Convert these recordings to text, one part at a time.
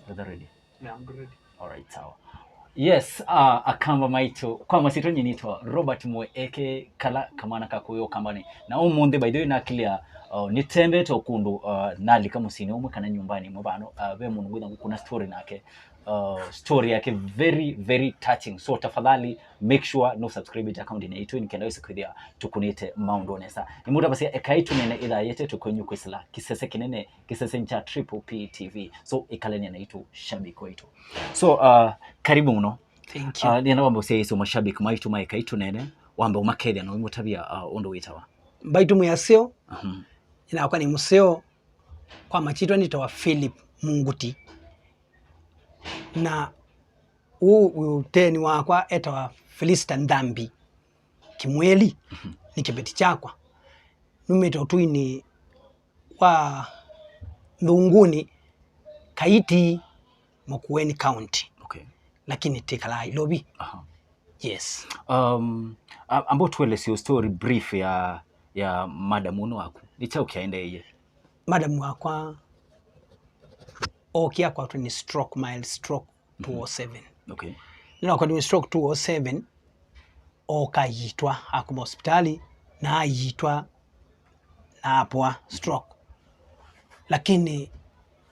Weather ready? Yeah, I'm ready. All right, sawa. Yes, akamba maitu kwa masito nyinitwa Robert Moe eke kala kamana kakuyo kambani na umunde by the way nakilia nitembe to kundu nali kama sini umwe kana nyumbani mubano be muntu gwida kuna story nake story yake very touching, so tafadhali make sure no subscribe to account ine itu nikenda wese kudia tukunite maundo nesa imuda basi ekai tunene ila yete tukonyu kwesla kisese kinene kisese ncha Triple P TV, so ikaleni na itu shabiki wetu. So karibu mno. Thank you. Nina wambo sei so mashabiki maitu mai ekai tunene wambo makedia no imutabia ondo witawa Baitu muyaseo ina kwa ni museo kwa machitwa nitawa Philip Munguti na uteni wakwa etawa Felista Ndambi kimweli ni kibeti chakwa numito tuini wa Ndunguni Kaiti Makueni County. Okay. Lakini tekala ilobi. Yes. Ambo tuwele siyo story brief ya madam uno waku nicha ukiaende iye madam wakwa okia kwa tu ni stroke 207. Okay. Nina kwa ni stroke 207 oka yitwa akuma hospitali na yitwa na apwa stroke. Lakini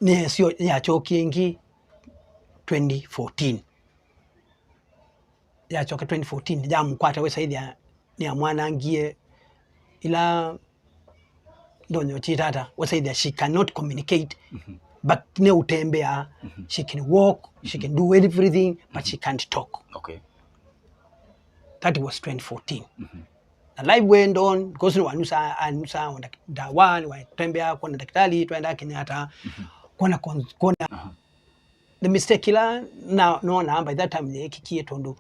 ni siyo ya choki ingi 2014. Ya choka 2014 jamu kwata we saidi ni mwana ngie ila donyo chitata we saidi she cannot communicate but ne utembea she can walk, she can do everything but she can't talk. Okay. That was 2014. The life went on because wanusa onda dawani watembea kwa daktari twenda Kenyatta kona the mistake ila na by that time the kikie tondo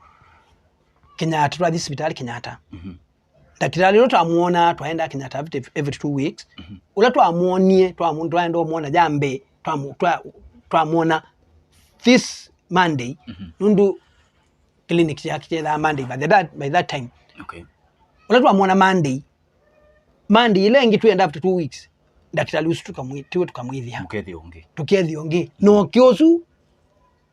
Kenyatta twa hospitali Kenyatta. Daktari loto amuona twaenda Kenyatta every 2 weeks. Ula twamuonie twamundu aenda muona jambe twamuona this Monday nundu clinic yake la Monday by that time. Okay. Ula twamuona Monday ile ngi tuenda after 2 weeks. Daktari usu tukamwithia. Tukethi onge. No kiosu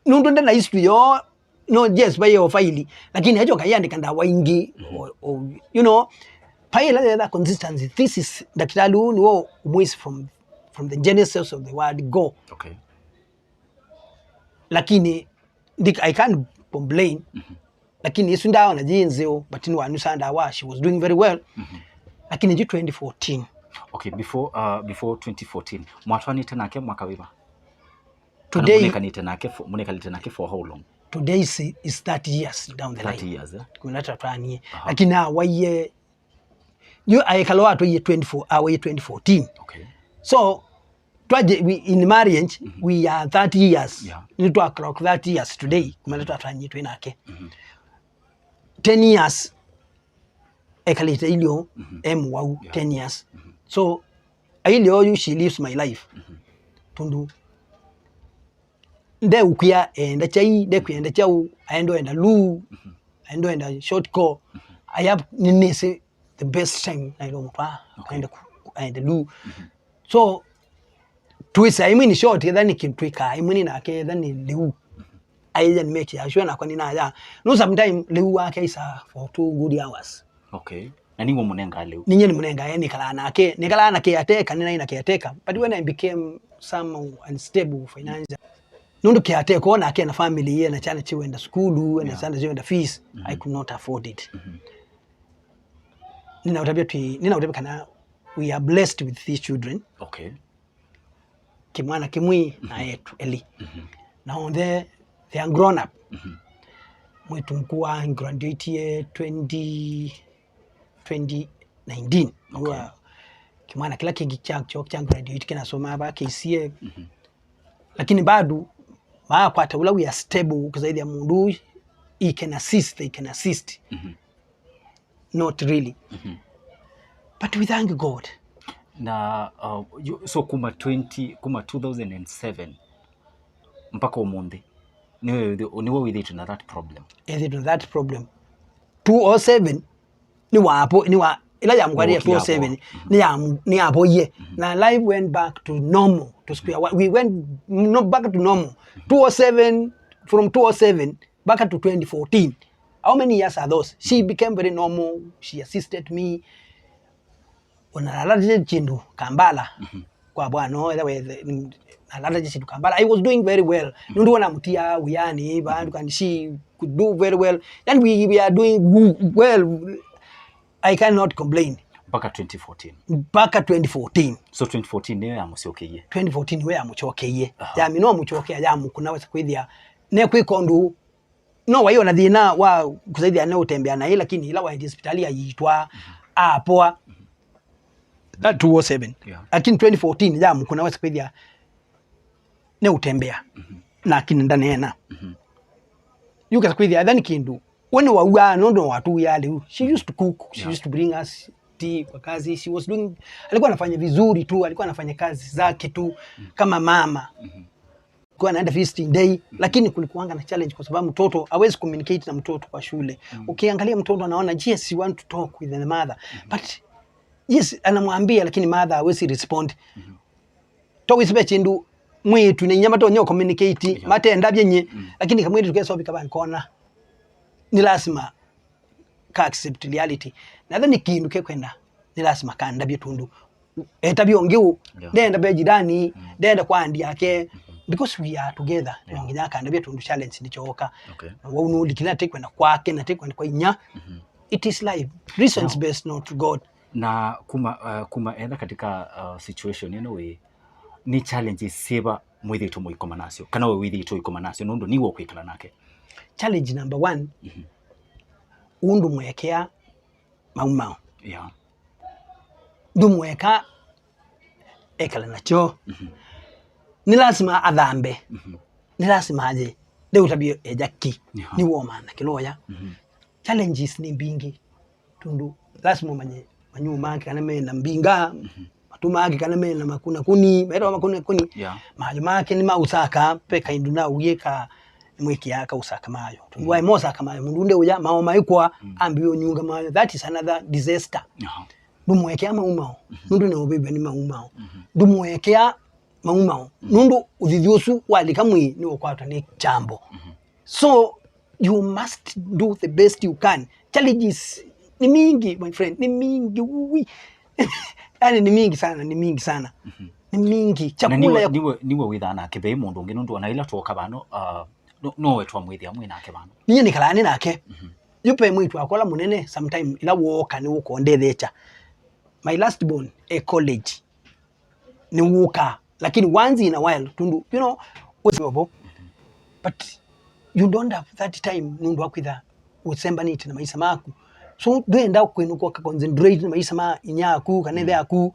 nundu ndena history yo no yes by your file lakini hajo kayandika ndawa ingi you know file that consistency. This is daktari ni wo umwisi from the genesis of the word go. Okay. Lakini I can't complain. Lakini yesu ndawa na jinzeo but ni wanusa ndawa she was doing very well. Lakini 2014. Okay, before 2014 mwatwani tena ke mwaka wiba today muneka nake for how long? Today is 30 years down the line. 30 years, eh? Kunata twani. Lakini waye you ayekaloa to 2014. Okay. So we in marriage we are 30 years. Yeah. Ni to clock 30 years today kumaleta twani twenake. 10 years ekalita ilio wau 10 years. So ilio she lives my life. Tundu nde ukia enda chai nde kuenda chau aendo enda lu aendo enda short call I have ninese the best time na ilo mpa aenda lu so twisa imini short then kitwika imini na ke then lu I then make ya sure na kwa nina ya no sometime lu wake isa for 2 good hours. Okay. Na ningo munenga leo ninyi ni munenga yani kala na ke ateka nina ina ke ateka but when I became some unstable financial nundu kiate kuona ake na family ye na chana chiwenda school na chana chiwenda fees I could not afford it. Nina utabia kana we are blessed with these children. Okay. Kimwana kimwi na yetu Eli. Now they are grown up. Mwetu mkua graduate ye 2019. Okay. Kimwana kila kingi chak graduate kina soma ba KCA. Lakini bado kwata ula we are stable kuzaidi ya mundu they can assist. Not really. But we thank God. Na so kuma 2007 mpaka umundi niwe with it na that problem. With that problem 207 ni ila ya mkwari ya 207 ni aboye na life went back to normal to square one. We went not back to normal 207 from 207 back to 2014. How many years are those? She became very normal. She assisted me unalalaje chindu Kambala kwa bwana alalaje chindu Kambala. I was doing very well. Nundu wana mutia uyani bandu and she could do very well and we are doing well. I cannot complain. Mpaka 2014. Mpaka 2014. So 2014 niyo yamusiokeye. 2014 niwe yamuchokeye. Ya mino muchokea ya mukunaweza kwithia ne kwikondu no wayo na thina wa kusaidia ne utembea na lakini ila wa hospitali yitwa apoa that 207. Lakini 2014 ya mukunaweza kwithia ne utembea na kini ndani ena. Yuka kwithia then kindu when wa no watu yale she used to cook, she used to bring us tea kwa kazi. She was doing, alikuwa anafanya vizuri tu, alikuwa anafanya kazi zake tu kama mama. Kwa anaenda visiting day, lakini kulikuwanga na challenge kwa sababu mtoto hawezi communicate na mtoto kwa shule. Ukiangalia mtoto anaona yes you want to talk with the mother but yes anamwambia lakini mother hawezi respond. To wisbe chindu mwitu ni nyama to nyo communicate matenda byenye lakini kamwe tukesa bikaba nkona ni lazima ka accept reality na then kindu ke kwenda ni lazima kanda byetundu etabyo ngiu ndenda be jirani ndenda kwa andi yake because we are together nginya kanda byetundu challenge ni choka wa unuli kina take kwenda kwake na take kwenda kwa inya it is life reasons based not to God na kuma enda katika situation we ni challenges seba mwithi to muikoma nasio kana we withi to ikoma nasio nundo niwo kwikala nake. Challenge number 1 undu mwekea maumao ndu mweka ekala nacho ni lazima adhambe ni lazima aje leo tabio ejaki ni woma na kiloya challenges ni mbingi tundu lazima manyuma kana mena mbinga matuma ake kana mena makuna kuni mero makuna kuni mahali yake ni mausaka peka induna uyeka mwiki yaka usaka mayo tuwa mosa kama mundu uya maoma ikwa ambiyo nyunga mayo that is another disaster. Dumwekea maumao nundu ne obebe ni maumao dumwekea maumao nundu uthithiosu walikamwi ni okwatwa ni chambo so you must do the best you can. Challenges ni mingi my friend, ni mingi yani ni mingi sana ni mingi chakula ya niwe withana kebe mundu ngi nundu anaila toka bano no wetwa mwithia mwina ake bano niye nikalani nake yupe mwitu akola munene sometime ila woka ni uko ndethecha my last born a college ni woka lakini once in a while tundu you know but you don't have that time nundu akwitha usemba niti na maisha maku so duenda kwenuko ka concentrate na maisha ma inyaku kanethe yaku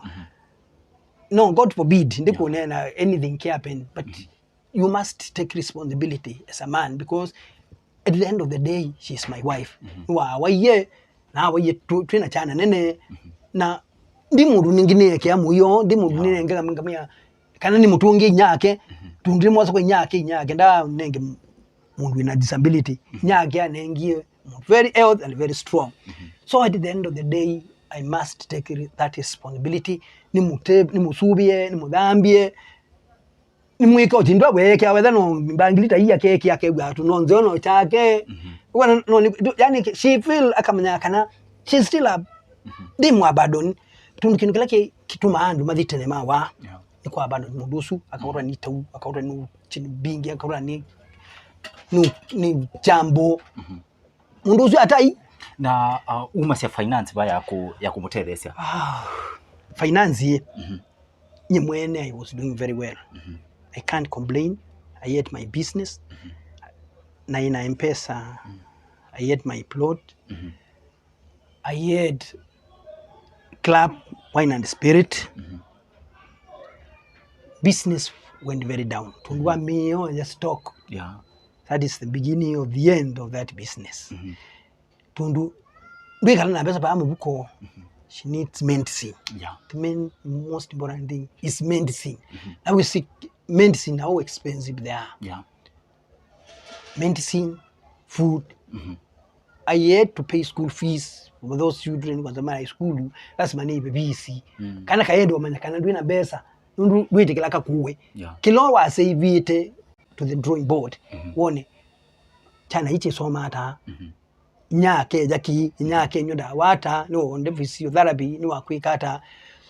no God forbid ndipo nena anything can happen but you must take responsibility as a man because at the end of the day she is my wife. Waye na waye twina chana nene na ndi mundu ningine yake amuyo ndi mundu nene ngamia kana ni mutungi nyake tundire mwaza kwa nyake nda nenge mundu ina disability nyake anengie very healthy and very strong. So at the end of the day I must take that responsibility ni musubie ni mudhambie ni mwiko tindwa weke awetha no mbangilita iya keki yake gwatu no nzono chake wana no yani she feel akamanya kana she still a dimu abandon tundu kilake kituma andu mathitene mawa ni kwa abandon mudusu akaura ni tau akaura ni chini bingi akaura ni jambo mundusu atai na umasya finance ba ya kumutethesia finance nye mwene I was doing very well. I can't complain. I had my business. Na ina M-Pesa. I had my plot. I had club, wine and spirit. Business went very down. Tundua mio just talk. That is the beginning of the end of that business. Tundu ndikala na pesa pa amubuko. She needs medicine. The most important thing is medicine. Now we see medicine, how expensive they are. Medicine, food, I had to pay school fees for those children kwa zamani school lazima ni BBC kana kaendo manya kana ndwina besa ndu witikila kakuwe kilo wa save it to the drawing board wone chana ichi soma ata nyake jaki nyake nyoda wata no onde physiotherapy ni wakwikata.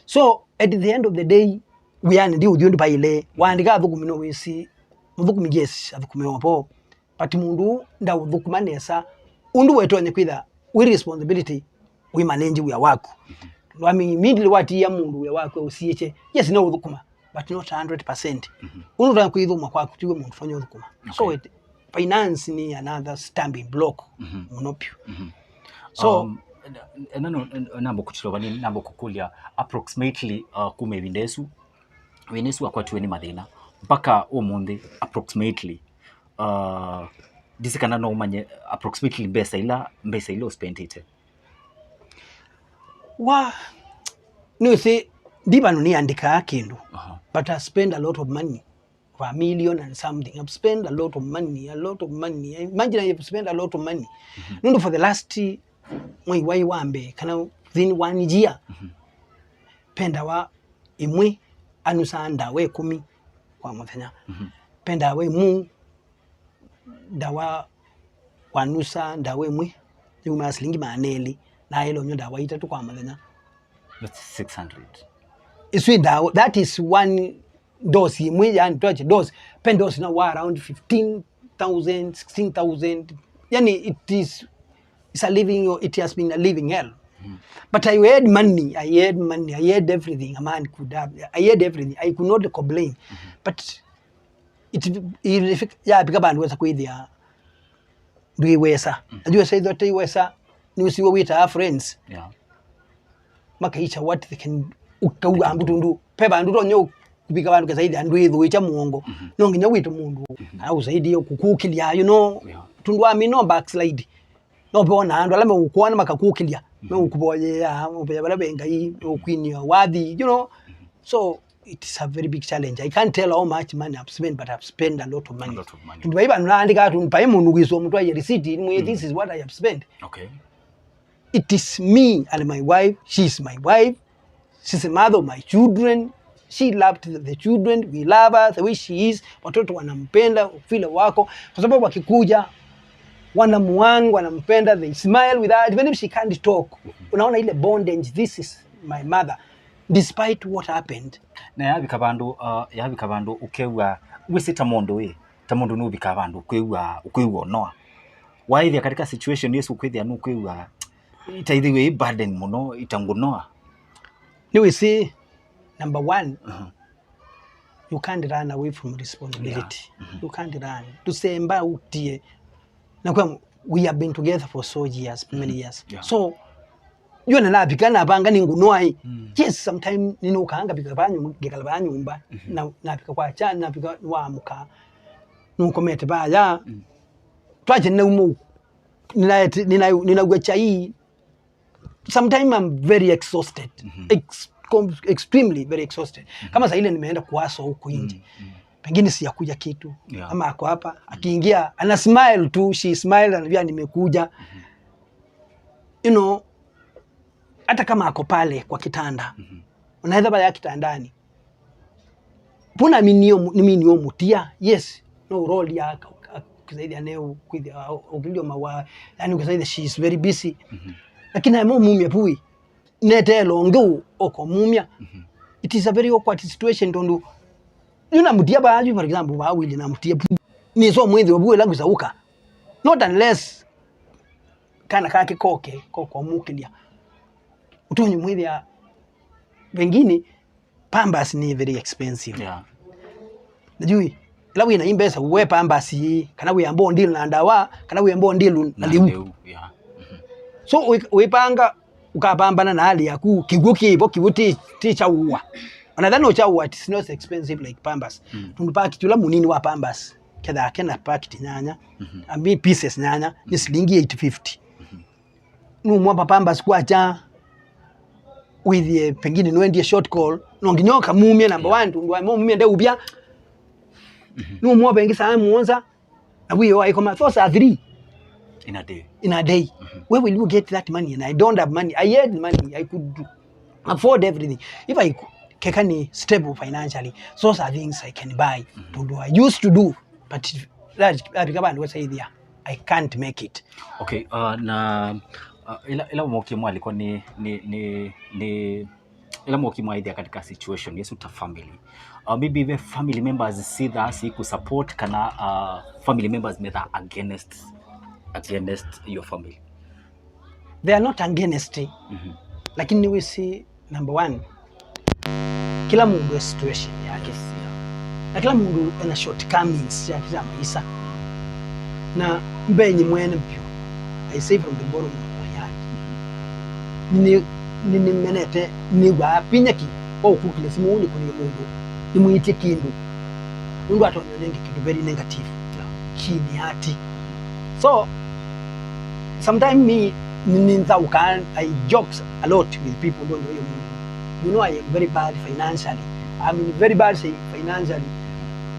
So at the end of the day we are ndi udyondi paile wandika avukumino wisi muvukumi yes avukumeopo but mundu nda uvukumanesa undu wetonye kwitha we responsibility we manage we work wami immediately wati ya mundu we work usiyeche yes no uvukuma but not 100% undu twa kwithuma kwa kutiwe mundu fanya uvukuma. So finance ni another stumbling block monopio. So nambo kuchilova ni nambo kukulia approximately kume windesu akwatiwe ni mathina mpaka umundi approximately disikana no umanye approximately mbesa ila spend it wa no see dibano ni andika kindu but I spend a lot of money for $1 million and something. I've spent a lot of money. Imagine I've spent a lot of money. Nundo for the last wai wambe kana within 1 year penda wa imwe anusanda we 10 kwa muthenya penda we mu dawa wanusa ndawe mwe yuma silingi maneli na ilo nyo dawa itatu kwa muthenya that's 600 iswi dawa that is one dose imwe yani touch dose pen dose na wa around 15,000 16,000 yani it's a living or it has been a living hell. But I had money, I had everything a man could have. I had everything. I could not complain. But if yeah, bikabandu wesa kwithia ndui wesa. Najua say that wesa ni usiwe with our friends. Yeah. Makaicha what they can ukau ambutundu. Peba ndu tonyo kubikabandu kazaidi andui thuicha muongo. No nginya witu mundu. Au zaidi yo kukukilia you know. Tundu amino backslide. No bona andu alame ukwana makakukilia. No ukuboye ya ubeya bala bengai ukwini wadi you know. So it's a very big challenge. I can't tell how much money I've spent, but I've spent a lot of money. Tunbaiba nandika tunpaye mundu gwiso mtu aye receipt this is what I have spent. Okay. It is me and my wife. She's my wife. She's the mother of my children. She loved the children. We love her the way she is. Watoto wanampenda vile wako kwa sababu wakikuja wanamuangu wanampenda, they smile with her even if she can't talk. Unaona ile bondage, this is my mother despite what happened. Na yabika bandu ukewa wisita mondo we tamondo no bika bandu ukwewa noa waithia katika situation yesu kwithia no ukwewa itaithiwe burden muno itangunoa ni we see number one you can't run away from responsibility. You can't run to say mba utie na kwa we have been together for so years many years. So you na bikana banga ningunoa yes sometimes nino kaanga bikabanyu gekalabanyu umba na bika kwa cha na bika wa muka nuko mete baya twaje na umu nina gwecha hii. Sometimes I'm very exhausted. Extremely very exhausted. Kama saa ile nimeenda kuaso huko nje pengine si yakuja kitu ama ako hapa akiingia ana smile tu, she smile anambia nimekuja you know. Hata kama ako pale kwa kitanda unaweza baya kitandani puna minio mutia yes no role ya kuzaidi aneo kwithia ogilio mawa yani kuzaidi she is very busy lakini amo mumia pui nete longo oko mumia it is a very awkward situation tondu yuna mutia ba for example ba wili na mutia ni so mwithi obuwe langu sauka not unless kana kake koke koko mukilia utonyi mwithi ya wengine Pampers ni very expensive. Najui lawi na imbesa uwe Pampers kana we ambo ndilu na ndawa kana we ambo ndilu na liu. So uipanga ukapambana na hali yaku kiguki ibo kibuti ticha uwa anadhani uchawa it's not expensive like Pampers. Tunupaki tula munini wa Pampers kada kena packet nyanya ambi pieces nyanya ni shilingi 850 numwa Pampers kwa cha with pengine nwendie short call nonginyoka mumye number 1 tundwa mumye nde ubya numwa bengi saa muonza na wiyo aikoma so saa 3 In a day. Where will you get that money? And I don't have money. I had money. I could afford everything. If I can stable financially, those are things I can buy to do. I used to do, but that was there. I can't make it. Okay, ila mwakimu alikuwa ni ila mwakimu idea katika situation yesu ta family. Maybe the family members see that si ku support kana family members may that against your family. They are not against. Lakini we see number one, kila mundu ya situation yake. Na kila mundu ana shortcomings ya kila maisha. Na mbenye mwene mpyo. I say from the bottom of my heart. Nini menete ni wapinya ki kukile simu uli kuni mundu. Ni muitie kindu. Mundu atonyonenge kitu very negative. Kini hati. So sometimes me I jokes a lot with people don't know you know I am very bad financially. I mean very bad financially.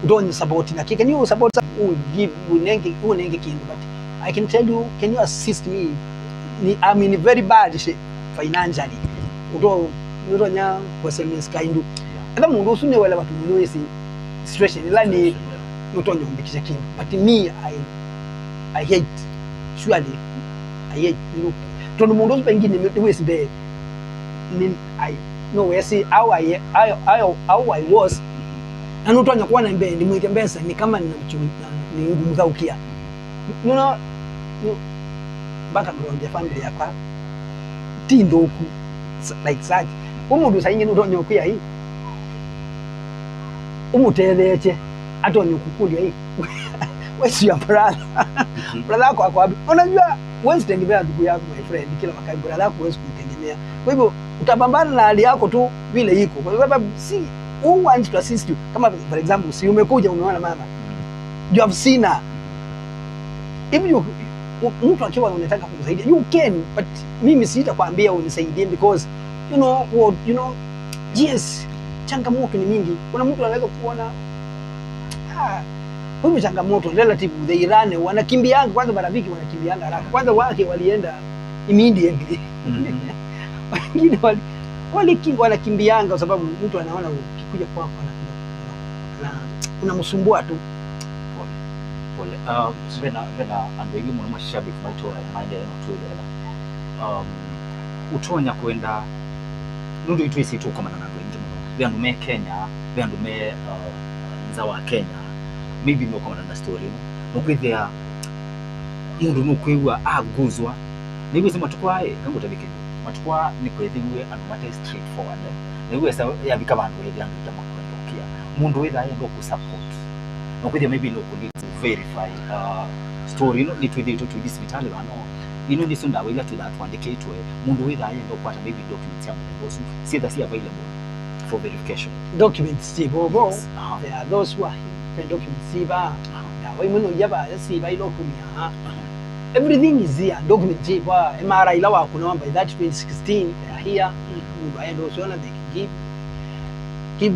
Don't support na can you support who give unenge kindu, but I can tell you, can you assist me? I mean very bad financially. Udo nya kwese kindu. Enda mundu usune wala watu mwesi situation ila ni utonyo mbikisha kindu. But me I hate surely. I hate you. Tono mundu pengine mwesi be I no we see how I was. Na utonyo kwa na mbe ni mwite mbesa ni kama ni ngumzaukia. You know background ya family yako tindo ku like that umuntu sayingene utonyo kuya hii umuteleche atonyo kukulia hii wesi ya brother yako wapi unajua wewe sitengemea ndugu yako my friend kila wakati brother yako wewe kumtegemea kwa hivyo utapambana na hali yako tu vile iko kwa sababu si who wants to assist you kama for example si umekuja umeona mama you have seen her if you mtu akiwa unataka kumsaidia you can, but mimi sitakwambia unisaidie because you know what yes changamoto ni mingi. Kuna mtu anaweza kuona huyu changamoto relative they run wanakimbianga kwanza, marafiki wanakimbianga haraka kwanza, wake walienda immediately wengine wanakimbianga kwa sababu mtu anaona ukikuja kwako na unamsumbua tu. Vena andwegi mwana mashabiki maito mind ya tuwele utonya kwenda nundu itu isi tu kama na ndwegi vyandu me Kenya vyandu me nzawa Kenya maybe no kama na story no kwithia mundu no kwiwa aguzwa niwe sema tukwae kango tabike matukwa ni kwithiwe and what is straight forward niwe sa ya bika bandu ile vyandu kama kwenda mundu witha yendo ku support no kwithia maybe no ku verify story no nitwithe to hospitali bano ni sunda wila to that one deketwe mundu witha yendo kwata maybe documents ya boss see that is available for verification documents bobo there are those who are documents siba na wai muno yaba siba ilo kumia everything is here documents ba MRI lawa kuna by that 2016 they are here I don't know they give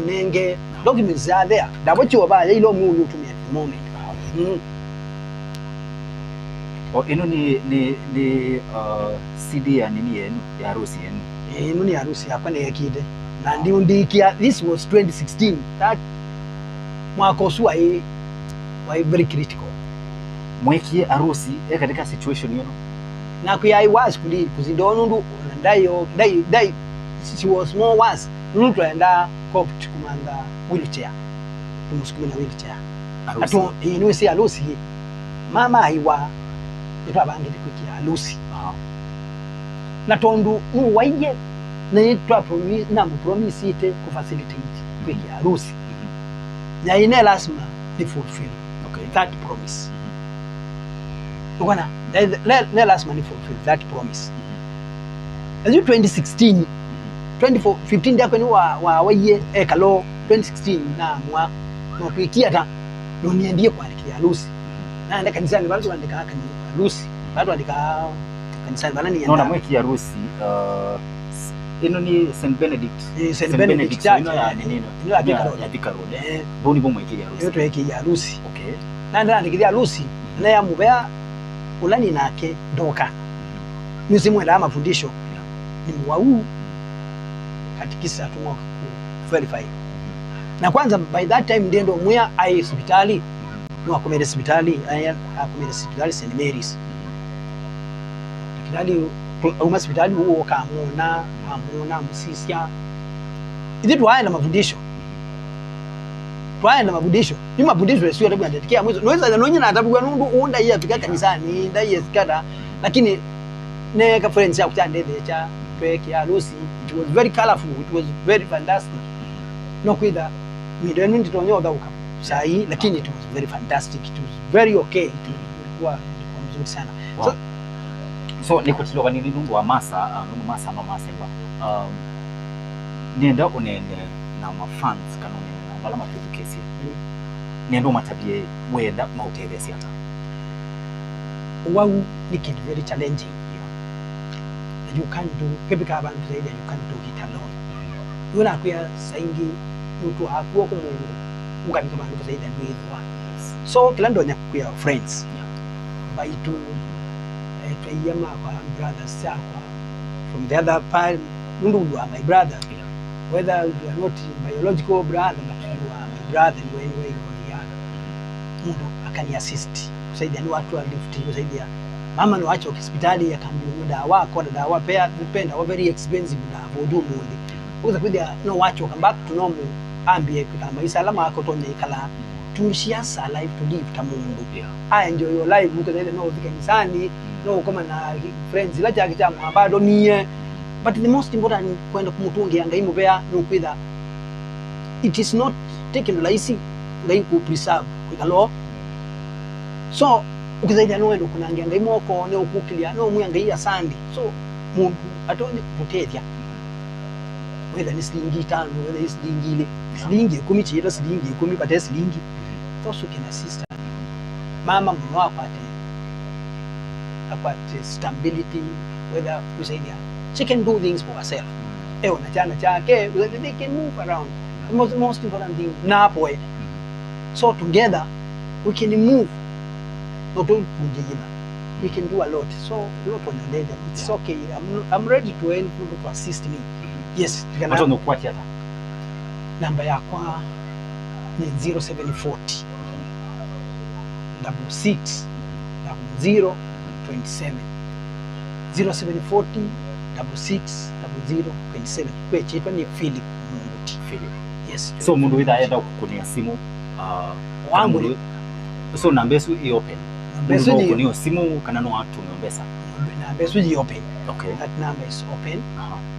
nenge documents are there dabo chiwa ilo mungu utumia moment ino ni CD ya nini yenu ya harusi yenu ino ni harusi hapa ni yakide na ndio ndikia this was 2016 that mwaka uswa wa very critical mweki harusi katika situation yenu na kuya I was kuzidono ndu dai she was more worse ndu enda copt kumanda wheelchair tumusukume na wheelchair ato ino si harusi mama aiwa ito abangire kukia harusi na tondu waije na yitwa promise ite ku facilitate kukia harusi ya ine lazima ni fulfill that promise ukona le lazima ni fulfill that promise as you 2016 2015 yako ni waje ekalo 2016 na mwa no kuikia ta no niambie kwa harusi na enda kanisani watu wanaandika harusi watu wanaandika kanisani bana ni naona mweki harusi ino ni St Benedict Church ya nini ya Thika Road boni bomo mweki harusi yote yake harusi okay na ndio anaandika harusi na ya mubea ulani nake ndoka nisimwenda mafundisho ni mwau katikisa tumwa ku verify na kwanza by that time ndendo mwa ai hospitali no akomere hospitali akomere hospitali St Mary's hospitali au hospitali huo amona msisia idi twaenda mafundisho ni mafundisho sio tabu andatikia mwezo naweza nonye na tabu nundu unda iya fika kanisani ndaiye sikata lakini ne ka friends ya kutandele cha tweke ya Lucy it was very colorful, it was very fantastic no kwida midenu nditonyo dauka sai lakini it was very fantastic, it was very okay, it was mzuri sana. Wow. So nikutilwa nini nungu wa masa no masemba nienda unende na mafans kanone na wala mapokezi nienda matabie wenda mautevesi hata wow ni kid very challenging. You can't do kebika abantu zaidi, you can't do it alone. Yuna kuya saingi mtu hakuwa kwa Mungu ukabika bantu zaidi ndwizwa so kila ndo nyakuya friends by to yama kwa brothers yakwa from the other part mundu are my brother, whether you are not biological brother but you are my brother in any way or the other. Mundu akani assist kusaidia ni watu alift kusaidia mama no acho hospitali ya kambi dawa kwa dawa pea dependa wa very expensive na vodu mundi uza kudia no wacho come back to normal ambie kama isalama ako tonye ikala tumishiasa life to live ta mundu I enjoy your life muko ile no kanisani no kama na friends la jaki cha bado nie but the most important kwenda kumutungi anga imo pea no kwida it is not taken lazy ngai ku preserve kwikalo so ukizaidia no endo kuna nganga imoko ne ukukilia no muyanga iya sandi so mundu atonye kupotetia whether ni silingi 5 whether ni silingi ile silingi 10 chira silingi 10 pate silingi tosu kina sister mama mno apate stability whether usaidia she can do things for herself na chana chake they can move around the most important thing na boy so together we can move not only we can do a lot so not on the level it's okay I'm ready to help people to assist me yes watu ndo kwa hata namba yako ni 0740 66 027 0740 66 027 kwa chitwa ni Philip Munguti. Yes so mundu witha aenda kukunia simu wangu so nambesu i open besu ni simu kana no watu nombesa nambesu i open okay that number is open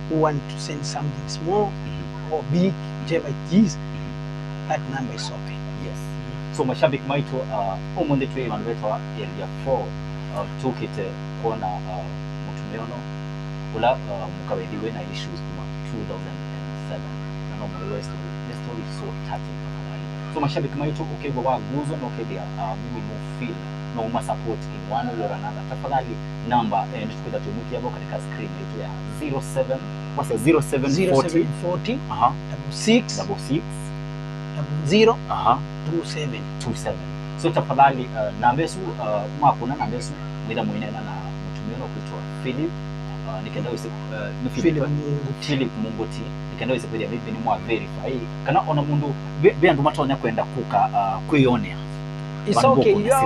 who want to send something small or big whichever it is that number is open. Yes so mashabiki maitu omonde twe vandu vetu area 4 tukite kuona mutumeono ula mukawediwe na issues kuma 2007 na no more west the story is so touching so mashabiki maitu ukegwa waguzo no kedia mimi no feel no uma support in one way or another tafadhali number and tukwenda tumuki hapo katika screen yetu ya 07 what's 0740 66 0 27 so tafadhali nambesu mwakuna nambesu mwida mwine na mutumiano kuitwa Philip nikenda wese Philip Munguti nikenda wese kwa bibi ni mwa verify kana ona mundu bendu matonya kwenda kuka kuionea it's okay you are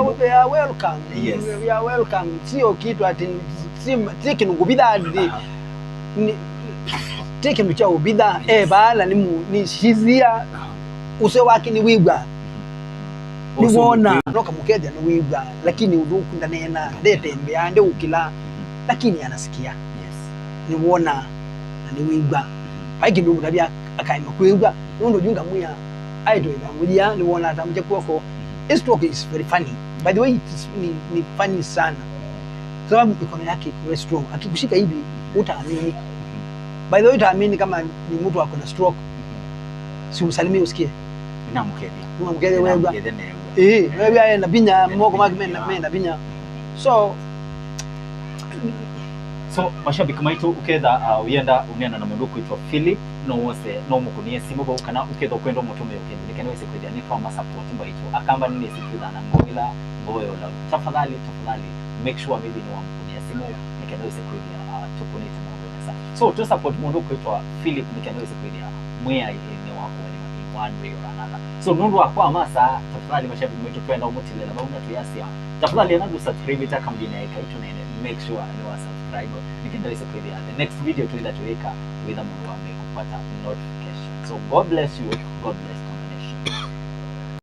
welcome. Yes. You are welcome sio kitu ati tiki nungubida tiki mcha ubida bala ni shizia use wake ni wibwa ni wona roka mukeja ni wibwa lakini uduku ndanena ndetembe ande ukila lakini anasikia yes ni wona na ni wibwa haiki ndugu tabia akaima kuibwa ndo junga muya aito ina mujia ni wona atamje kwako. This talk is very funny. By the way, it's ni funny sana. Sababu ikono yake iko strong. Akikushika hivi utaamini. By the way, utaamini kama ni mtu ako na stroke. Si umsalimie usikie. Namkedia wewe. Wewe aenda binya moko magmena binya. So mashabiki maitu ukeda uyenda unyana na mundu kuitwa Philip no wose no mukunie simu bo kana ukeda kwenda mutume ukenda nikene wese kwedia ni forma support mbaitu akamba nini sikida na ngoila ngoyo la tafadhali make sure maybe ni wamkunia simu nikenda ise kwithia tukunite mambo nesa so to support mundu kwitwa Philip nikenda ise kwithia mwea ni wako ni one way or another so nundu akwa masa tafadhali mashabiki wetu twenda umutilela bauna tuyasia tafadhali anadu subscribe ita mbina EKAI TUNEENE make sure ni wa subscribe nikenda ise kwithia the next video tuenda tuweka with mundu wame kupata notification so God bless you, God bless combination.